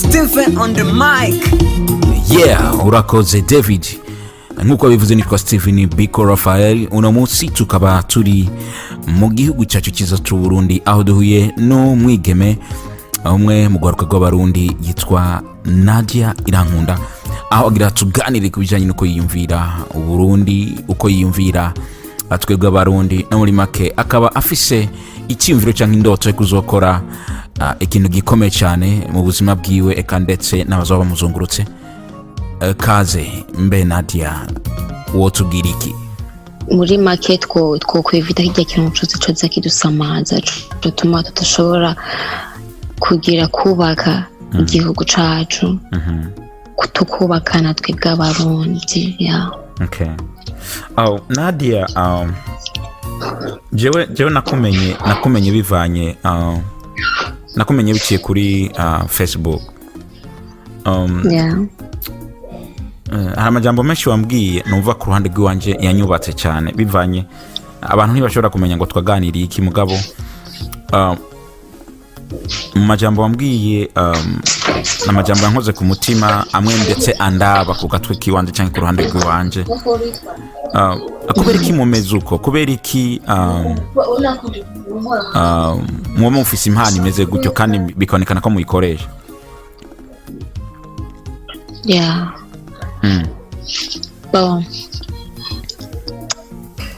Stephen on the mic. Yeah, urakoze David. Nkuko bivuze nitwa Stephen Biko Raphael. Uno munsi tukaba turi mu gihugu cyacu cyiza cy'u Burundi, aho duhuye no mwigeme umwe mu gwaruka rw'abarundi yitwa Nadia Irankunda, aho agira tuganire ku bijyanye n'uko yiyumvira Uburundi, uko yiyumvira twebwe abarundi, no muri make akaba afise icyumviro cyangwa indoto yo kuzokora ikintu gikomeye cyane mu buzima bwiwe eka ndetse n'abazoba bamuzungurutse. Kaze mbe Nadia, wotubwira iki? Muri make twokwivita hirya kintu cyose cyoza kidusamaza tutuma tudashobora kugira kubaka igihugu cacu, tukubakana twebwe abarundi. Okay. Nadia, jewe nakumenye bivanye nakumenye biciye kuri Facebook. Hari amajambo menshi wambwiye numva ku ruhande rw'iwanje yanyubatse cyane, bivanye abantu ntibashobora kumenya ngo twaganiriye iki, mugabo mu majambo wambwiye n'amajambo yankoze ku mutima amwe ndetse andaba ku gatwe k'iwanje cyangwa ku ruhande rw'iwanje. Kubera iki mumeze uko? Kubera iki muba mufise impano imeze gutyo kandi bikabonekana ko muyikoresha?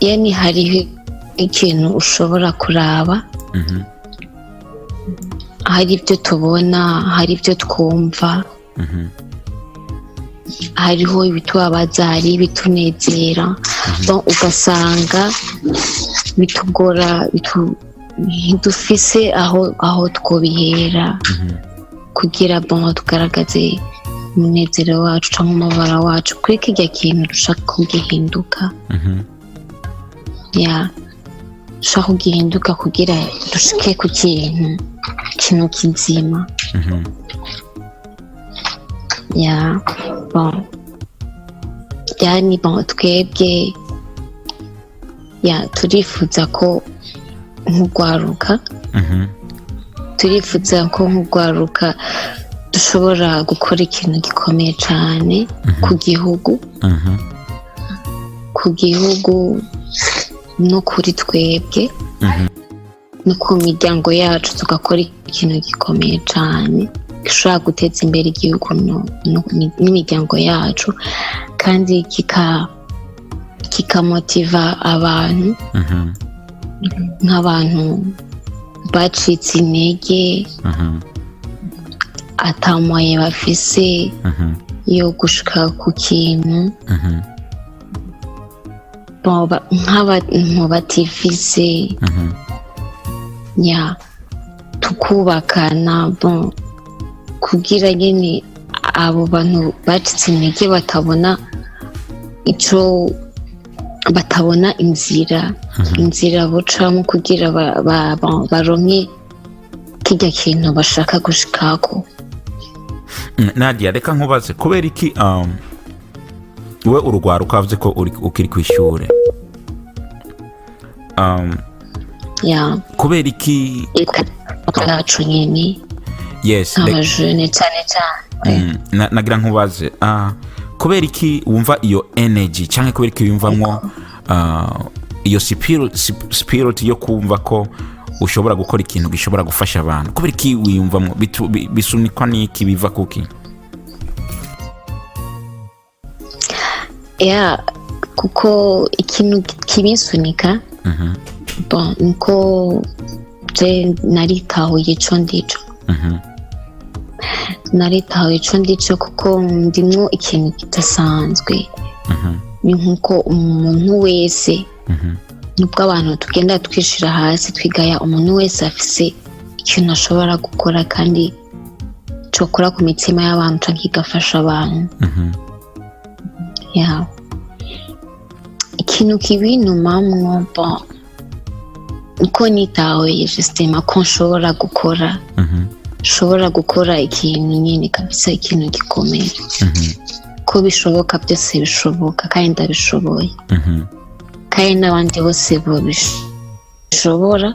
Yani hariho ikintu ushobora kuraba, hari ibyo tubona, hari ibyo twumva, hariho ibitubabaza, hari ibitunezera, ugasanga bitugora, ntidufise aho twobihera kugira tugaragaze umunezero wacu cyangwa umubabaro wacu kuri kijya kintu dushaka kugihinduka. Dushaka kugihinduka kugira dushike ku kintu kizima. Yani twebwe turifuza ko nk'ugwaruka dushobora gukora ikintu gikomeye cyane ku gihugu no kuri twebwe no ku miryango yacu, tugakora ikintu gikomeye cyane gishobora guteza imbere igihugu n'imiryango yacu, kandi kikamotiva abantu nk'abantu bacitse intege, atamoye bafise yo gushika ku kintu, nk'abantu batifise, tukubakana kugira nyine abo bantu bacitse intege batabona inzira bocamo kugira baronke kijya kintu bashaka gushikako. Nadia, reka nkubaze, kubera iki we urugwaruka wavuze ko ukiri ku ishure, kubera iki yacu nyine abajene cyane nagira nkubaze, kubera iki wumva iyo energy cyangwa kubera iki wumvamwo iyo spirit yo kumva ko ushobora gukora ikintu gishobora gufasha abantu? Kubera iki wiyumvamwo? Bisunikwa n'iki? biva kuki? kuko ikintu kibisunika niko naritahuye ico ndico kuko ndimwo ikintu kidasanzwe. Ni nkuko umuntu wese, nubwo abantu tugenda twishira hasi twigaya, umuntu wese afise ikintu ashobora gukora kandi cokora ku mitima y'abantu cyangwa kigafasha abantu. Ikintu kibintumamwo niko nitahuye justement ko nshobora gukora ikintu nyine kabisa, ikintu gikomeye, ko bishoboka, byose bishoboka kandi ndabishoboye, kandi n'abandi bose bo bishobora,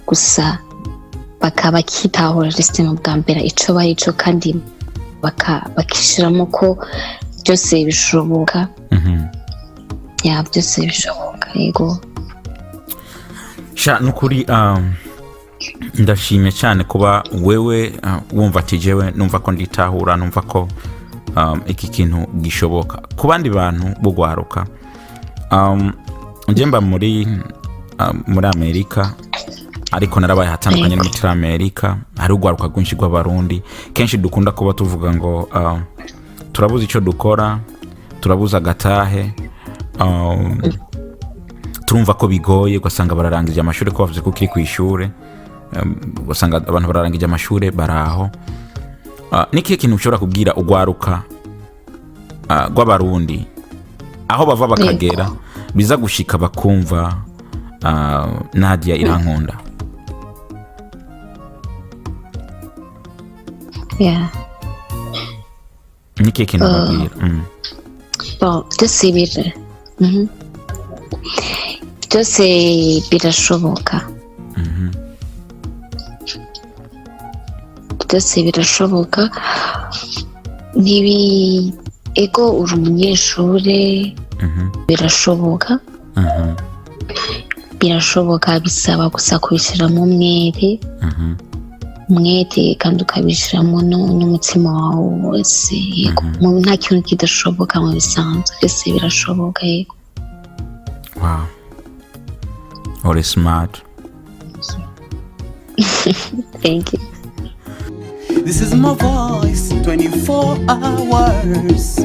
gusa bakitahura mu bwa mbere icyo bari cyo kandi bakishyiramo ko byose bishoboka. Byose bishoboka yego. Nukuri ndashimye cyane kuba wewe wumva ati jewe numva ko nditahura, numva ko iki kintu gishoboka ku bandi bantu bugwaruka. Njemba muri Amerika, ariko narabaye hatandukanye no muri Amerika. Hari ugwaruka rwinshi rw'abarundi, kenshi dukunda kuba tuvuga ngo turabuze icyo dukora, turabuze agatahe, turumva ko bigoye, ugasanga bararangije amashuri ko bavuze ko kiri ku ishuri, ugasanga abantu bararangije amashuri baraho. Niki kintu ushobora kubwira ugwaruka rw'abarundi aho bava bakagera biza gushika bakumva Nadia irankunda? Niki kintu babwira? Byose birashoboka. Byose birashoboka. Ego uri umunyeshuri, birashoboka. Birashoboka, bisaba gusa kubishyiramo umwete kandi ukabishyiramo n'umutima wawe wose. Yego, nta kintu kidashoboka mu bisanzwe, byose birashoboka. Yego. Wow, all is smart. Thank you. This is my voice, 24 hours.